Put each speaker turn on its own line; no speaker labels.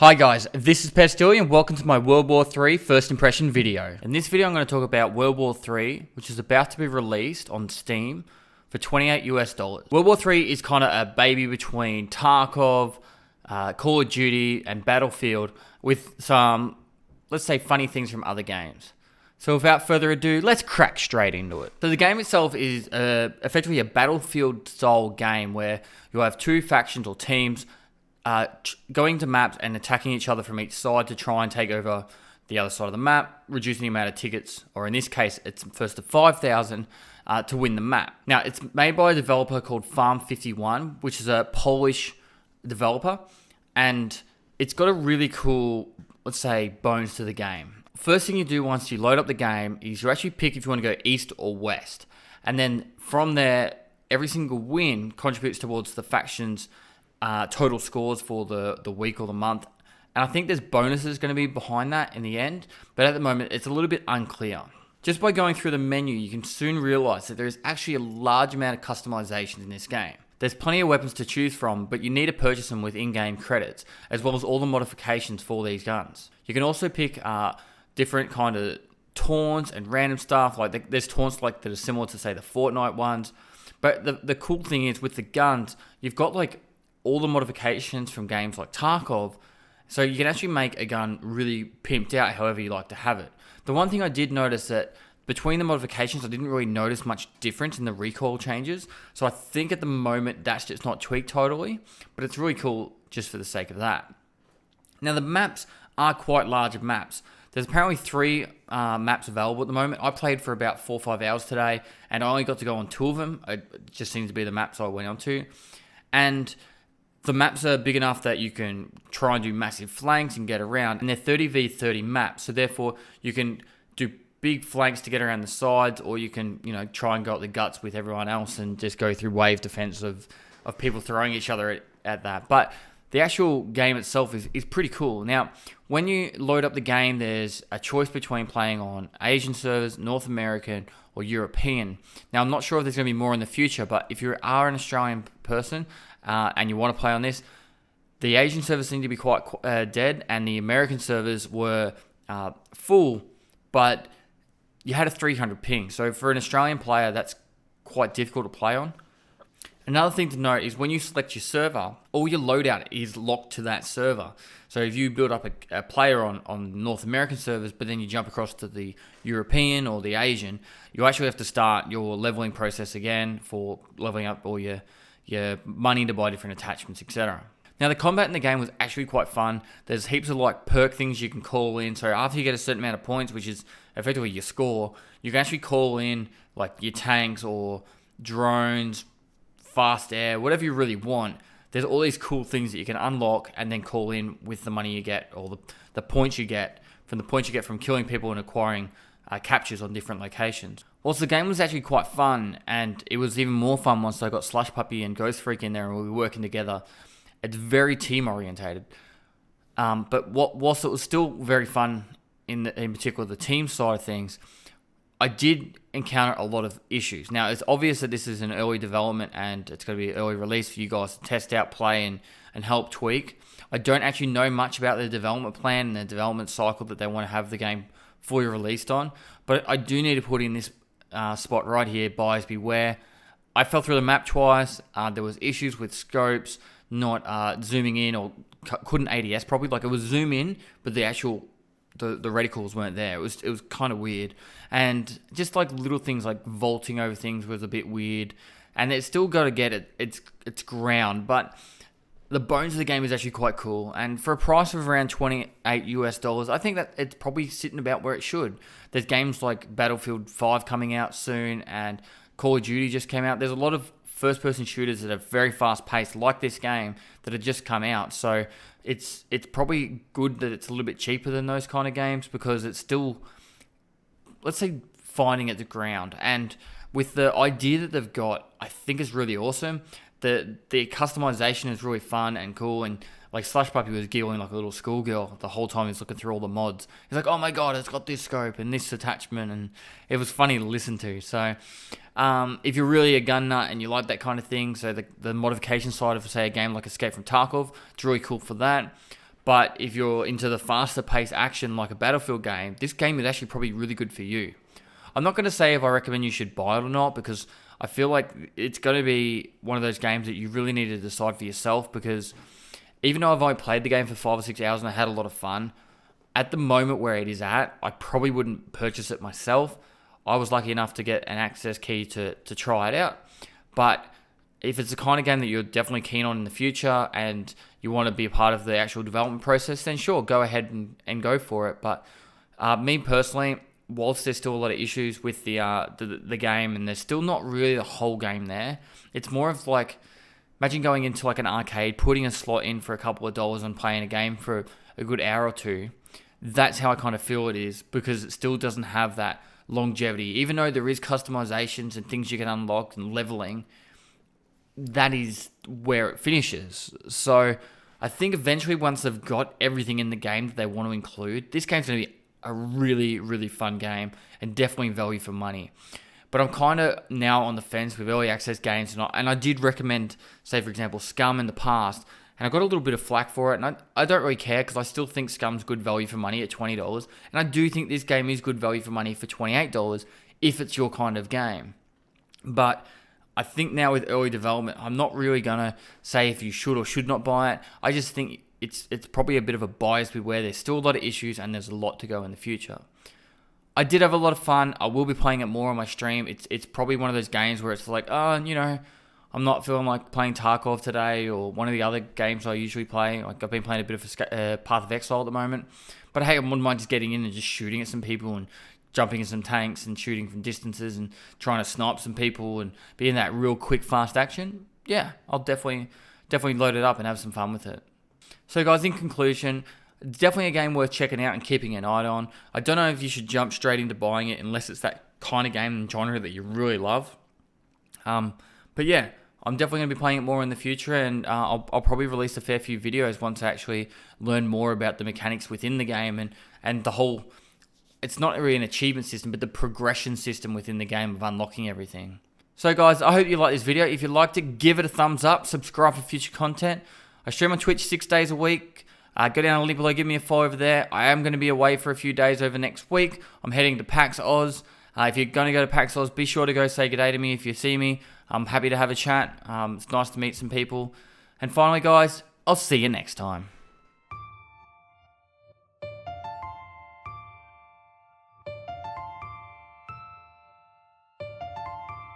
Hi guys, this is Pestily and welcome to my World War III first impression video. In this video I'm going to talk about World War III, which is about to be released on Steam for $28 US. World War III is kind of a baby between Tarkov, Call of Duty and Battlefield with some, let's say, funny things from other games. So without further ado, let's crack straight into it. So the game itself is effectively a Battlefield style game where you'll have two factions or teams going to maps and attacking each other from each side to try and take over the other side of the map, reducing the amount of tickets, or in this case, it's first to 5,000 to win the map. Now, it's made by a developer called Farm 51, which is a Polish developer, and it's got a really cool, let's say, bones to the game. First thing you do once you load up the game is you actually pick if you want to go east or west, and then from there, every single win contributes towards the faction's total scores for the week or the month. And I think there's bonuses going to be behind that in the end, but at the moment it's a little bit unclear. Just by going through the menu, you can soon realize that there is actually a large amount of customizations in this game. There's plenty of weapons to choose from, but you need to purchase them with in-game credits, as well as all the modifications for these guns. You can also pick different kind of taunts and random stuff. Like there's taunts like that are similar to, say, the Fortnite ones. But the cool thing is with the guns, you've got like all the modifications from games like Tarkov, so you can actually make a gun really pimped out however you like to have it. The one thing I did notice that between the modifications, I didn't really notice much difference in the recoil changes, so I think at the moment that's just not tweaked totally, but it's really cool just for the sake of that. Now the maps are quite large maps. There's apparently 3 maps available at the moment. I played for about 4 or 5 hours today, and I only got to go on 2 of them. It just seems to be the maps I went on to. And the maps are big enough that you can try and do massive flanks and get around. And they're 30v30 maps, so therefore you can do big flanks to get around the sides, or you can, try and go up the guts with everyone else and just go through wave defense of people throwing each other at that. But the actual game itself is pretty cool. Now, when you load up the game, there's a choice between playing on Asian servers, North American, or European. Now, I'm not sure if there's going to be more in the future, but if you are an Australian person and you want to play on this, the Asian servers seem to be quite dead, and the American servers were full, but you had a 300 ping. So for an Australian player, that's quite difficult to play on. Another thing to note is when you select your server, all your loadout is locked to that server. So if you build up a player on North American servers, but then you jump across to the European or the Asian, you actually have to start your leveling process again for leveling up all your money to buy different attachments, etc. Now the combat in the game was actually quite fun. There's heaps of like perk things you can call in. So after you get a certain amount of points, which is effectively your score, you can actually call in like your tanks or drones, fast air, whatever you really want. There's all these cool things that you can unlock and then call in with the money you get, or the points you get from killing people and acquiring captures on different locations. Also, the game was actually quite fun, and it was even more fun once I got Slush Puppy and Ghost Freak in there and we were working together. It's very team orientated, but whilst it was still very fun in particular the team side of things, I did encounter a lot of issues. Now, it's obvious that this is an early development and it's going to be an early release for you guys to test out, play, and help tweak. I don't actually know much about the development plan and the development cycle that they want to have the game fully released on, but I do need to put in this spot right here, buyers beware. I fell through the map twice. There was issues with scopes, not zooming in, or couldn't ADS properly. Like, it was zoom in, but the actual the reticles weren't there. It was kind of weird, and just like little things like vaulting over things was a bit weird. And it's still got to get its ground, but the bones of the game is actually quite cool. And for a price of around $28 US, I think that it's probably sitting about where it should. There's games like Battlefield 5 coming out soon, and Call of Duty just came out. There's a lot of first-person shooters that are very fast-paced, like this game, that have just come out. So it's probably good that it's a little bit cheaper than those kind of games, because it's still, let's say, finding its ground. And with the idea that they've got, I think is really awesome. The customization is really fun and cool, and like Slush Puppy was giggling like a little schoolgirl the whole time he's looking through all the mods. He's like, oh my god, it's got this scope and this attachment, and it was funny to listen to. So if you're really a gun nut and you like that kind of thing, so the modification side of, say, a game like Escape from Tarkov, it's really cool for that. But if you're into the faster paced action like a Battlefield game, this game is actually probably really good for you. I'm not going to say if I recommend you should buy it or not, because I feel like it's going to be one of those games that you really need to decide for yourself, because even though I've only played the game for 5 or 6 hours and I had a lot of fun, at the moment where it is at, I probably wouldn't purchase it myself. I was lucky enough to get an access key to try it out. But if it's the kind of game that you're definitely keen on in the future and you want to be a part of the actual development process, then sure, go ahead and go for it. But me personally, whilst there's still a lot of issues with the game, and there's still not really the whole game there, it's more of like, imagine going into like an arcade, putting a slot in for a couple of dollars and playing a game for a good hour or two. That's how I kind of feel it is, because it still doesn't have that longevity. Even though there is customizations and things you can unlock and leveling, that is where it finishes. So I think eventually, once they've got everything in the game that they want to include, this game's going to be a really, really fun game and definitely value for money. But I'm kind of now on the fence with early access games, and I did recommend, say for example, Scum in the past, and I got a little bit of flack for it, and I don't really care, because I still think Scum's good value for money at $20, and I do think this game is good value for money for $28 if it's your kind of game. But I think now with early development, I'm not really going to say if you should or should not buy it. I just think it's probably a bit of a buyer's beware. There's still a lot of issues, and there's a lot to go in the future. I did have a lot of fun. I will be playing it more on my stream. It's probably one of those games where it's like, I'm not feeling like playing Tarkov today, or one of the other games I usually play. Like, I've been playing a bit of Path of Exile at the moment. But hey, I wouldn't mind just getting in and just shooting at some people and jumping in some tanks and shooting from distances and trying to snipe some people and be in that real quick, fast action. Yeah, I'll definitely load it up and have some fun with it. So guys, in conclusion, definitely a game worth checking out and keeping an eye on. I don't know if you should jump straight into buying it unless it's that kind of game and genre that you really love. But yeah, I'm definitely going to be playing it more in the future, and I'll probably release a fair few videos once I actually learn more about the mechanics within the game and the whole, it's not really an achievement system, but the progression system within the game of unlocking everything. So guys, I hope you liked this video. If you liked it, give it a thumbs up, subscribe for future content. I stream on Twitch 6 days a week. Go down to the link below, give me a follow over there. I am going to be away for a few days over next week. I'm heading to PAX Oz. If you're going to go to PAX Oz, be sure to go say good day to me if you see me. I'm happy to have a chat. It's nice to meet some people. And finally, guys, I'll see you next time.